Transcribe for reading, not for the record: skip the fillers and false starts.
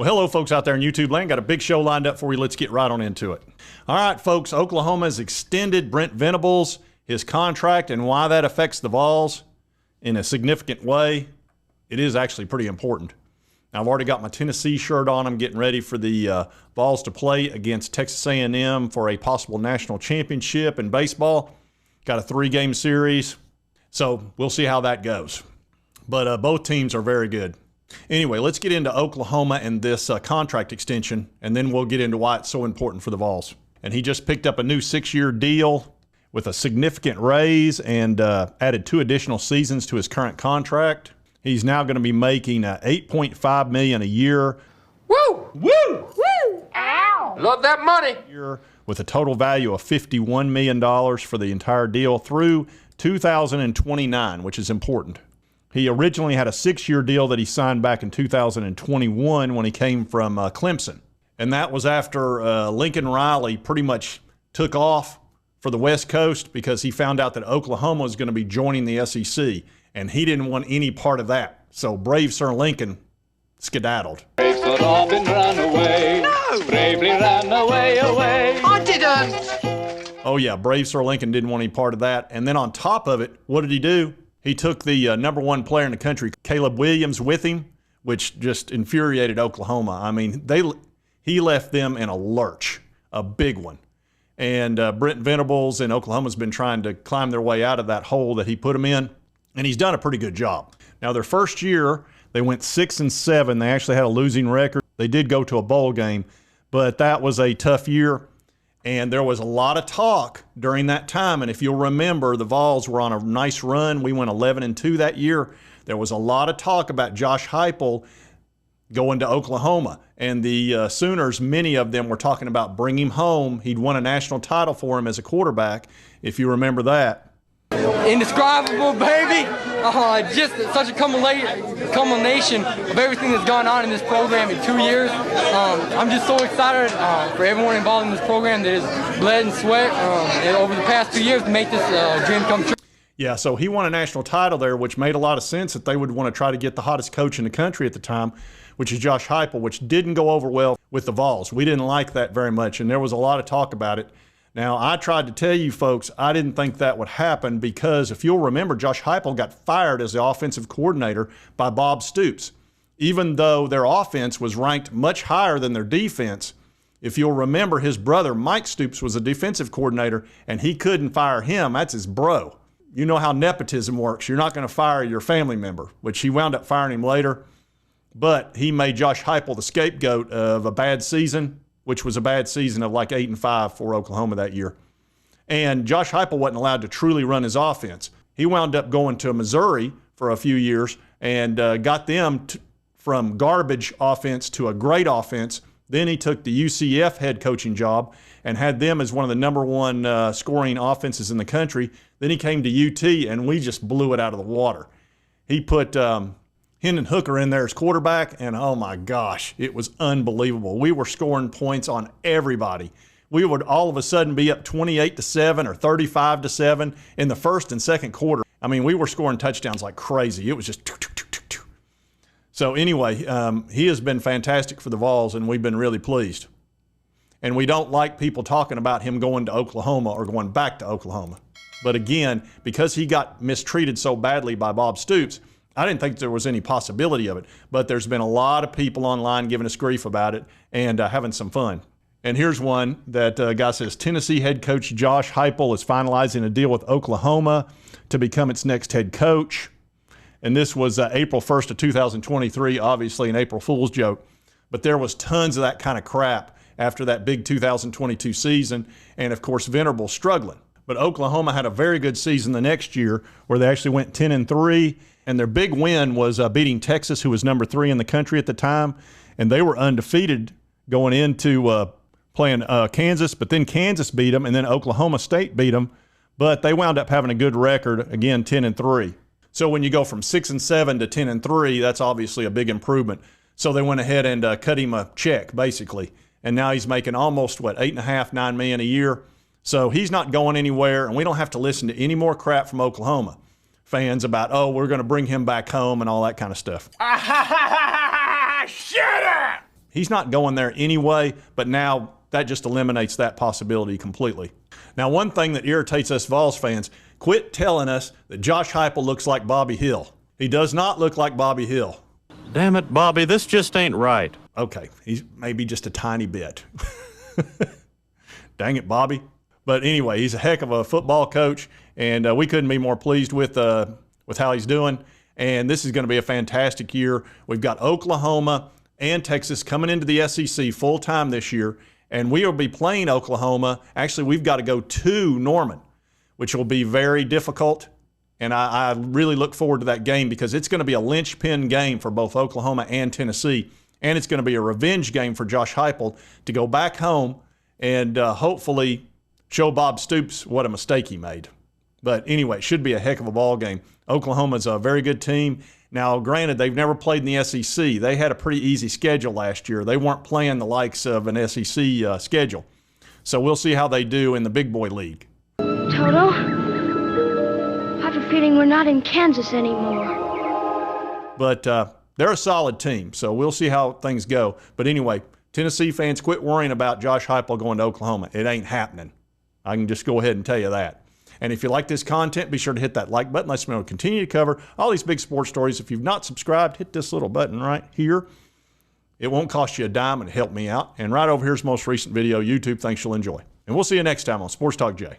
Well, hello, folks out there in YouTube land. Got a big show lined up for you. Let's get right on into it. All right, folks, Oklahoma has extended Brent Venables, his contract, and why that affects the Vols in a significant way. It is actually pretty important. Now, I've already got my Tennessee shirt on. I'm getting ready for the Vols to play against Texas A&M for a possible national championship in baseball. Got a 3-game series, so we'll see how that goes. But both teams are very good. Anyway, let's get into Oklahoma and this contract extension, and then we'll get into why it's so important for the Vols. And he just picked up a new 6-year deal with a significant raise and added 2 additional seasons to his current contract. He's now going to be making $8.5 million a year. Woo! Woo! Woo! Ow! Love that money. With a total value of $51 million for the entire deal through 2029, which is important. He originally had a 6-year deal that he signed back in 2021 when he came from Clemson. And that was after Lincoln Riley pretty much took off for the West Coast because he found out that Oklahoma was going to be joining the SEC. And he didn't want any part of that. So brave Sir Lincoln skedaddled. Brave Sir Robin ran away. No! Bravely ran away, away. I didn't! Oh yeah, brave Sir Lincoln didn't want any part of that. And then on top of it, what did he do? He took the #1 player in the country, Caleb Williams, with him, which just infuriated Oklahoma. I mean, he left them in a lurch, a big one. And Brent Venables and Oklahoma's been trying to climb their way out of that hole that he put them in, and he's done a pretty good job. Now, their first year, they went 6-7. They actually had a losing record. They did go to a bowl game, but that was a tough year. And there was a lot of talk during that time. And if you'll remember, the Vols were on a nice run. We went 11-2 that year. There was a lot of talk about Josh Heupel going to Oklahoma. And the Sooners, many of them were talking about bringing him home. He'd won a national title for him as a quarterback, if you remember that. Indescribable, baby. Just such a culmination of everything that's gone on in this program in 2 years. I'm just so excited for everyone involved in this program that has bled and sweat over the past 2 years to make this dream come true. Yeah, so he won a national title there, which made a lot of sense that they would want to try to get the hottest coach in the country at the time, which is Josh Heupel, which didn't go over well with the Vols. We didn't like that very much, and there was a lot of talk about it. Now, I tried to tell you folks, I didn't think that would happen because if you'll remember, Josh Heupel got fired as the offensive coordinator by Bob Stoops. Even though their offense was ranked much higher than their defense, if you'll remember, his brother, Mike Stoops, was a defensive coordinator, and he couldn't fire him. That's his bro. You know how nepotism works. You're not going to fire your family member, which he wound up firing him later. But he made Josh Heupel the scapegoat of a bad season, which was a bad season of like 8-5 for Oklahoma that year. And Josh Heupel wasn't allowed to truly run his offense. He wound up going to Missouri for a few years and got them from garbage offense to a great offense. Then he took the UCF head coaching job and had them as one of the #1 scoring offenses in the country. Then he came to UT, and we just blew it out of the water. He put Hendon Hooker in there as quarterback, and oh my gosh, it was unbelievable. We were scoring points on everybody. We would all of a sudden be up 28-7 or 35-7 in the first and second quarter. I mean, we were scoring touchdowns like crazy. It was just So anyway, he has been fantastic for the Vols, and we've been really pleased. And we don't like people talking about him going to Oklahoma or going back to Oklahoma. But again, because he got mistreated so badly by Bob Stoops, I didn't think there was any possibility of it, but there's been a lot of people online giving us grief about it and having some fun. And here's one that guy says, Tennessee head coach Josh Heupel is finalizing a deal with Oklahoma to become its next head coach. And this was April 1st of 2023, obviously an April Fool's joke. But there was tons of that kind of crap after that big 2022 season, and of course Venables struggling. But Oklahoma had a very good season the next year where they actually went 10-3. And their big win was beating Texas, who was #3 in the country at the time. And they were undefeated going into playing Kansas. But then Kansas beat them, and then Oklahoma State beat them. But they wound up having a good record, again, 10-3. So when you go from 6-7 to 10-3, that's obviously a big improvement. So they went ahead and cut him a check, basically. And now he's making almost, $8.5, $9 million a year. So he's not going anywhere, and we don't have to listen to any more crap from Oklahoma fans about, oh, we're going to bring him back home and all that kind of stuff. Shut up! he's not going there anyway, but now that just eliminates that possibility completely. Now, one thing that irritates us Vols fans, quit telling us that Josh Heupel looks like Bobby Hill. He does not look like Bobby Hill. Damn it, Bobby, this just ain't right. Okay, he's maybe just a tiny bit. Dang it, Bobby. But anyway, he's a heck of a football coach, and we couldn't be more pleased with how he's doing. And this is going to be a fantastic year. We've got Oklahoma and Texas coming into the SEC full-time this year, and we will be playing Oklahoma. Actually, we've got to go to Norman, which will be very difficult. And I really look forward to that game because it's going to be a linchpin game for both Oklahoma and Tennessee. And it's going to be a revenge game for Josh Heupel to go back home and hopefully show Bob Stoops what a mistake he made. But anyway, it should be a heck of a ball game. Oklahoma's a very good team. Now, granted, they've never played in the SEC. They had a pretty easy schedule last year. They weren't playing the likes of an SEC schedule. So we'll see how they do in the Big Boy League. Toto, I have a feeling we're not in Kansas anymore. But they're a solid team, so we'll see how things go. But anyway, Tennessee fans, quit worrying about Josh Heupel going to Oklahoma. It ain't happening. I can just go ahead and tell you that. And if you like this content, be sure to hit that like button. Let's continue to cover all these big sports stories. If you've not subscribed, hit this little button right here. It won't cost you a dime and help me out. And right over here's the most recent video, YouTube. Thanks, you'll enjoy. And we'll see you next time on Sports Talk Jay.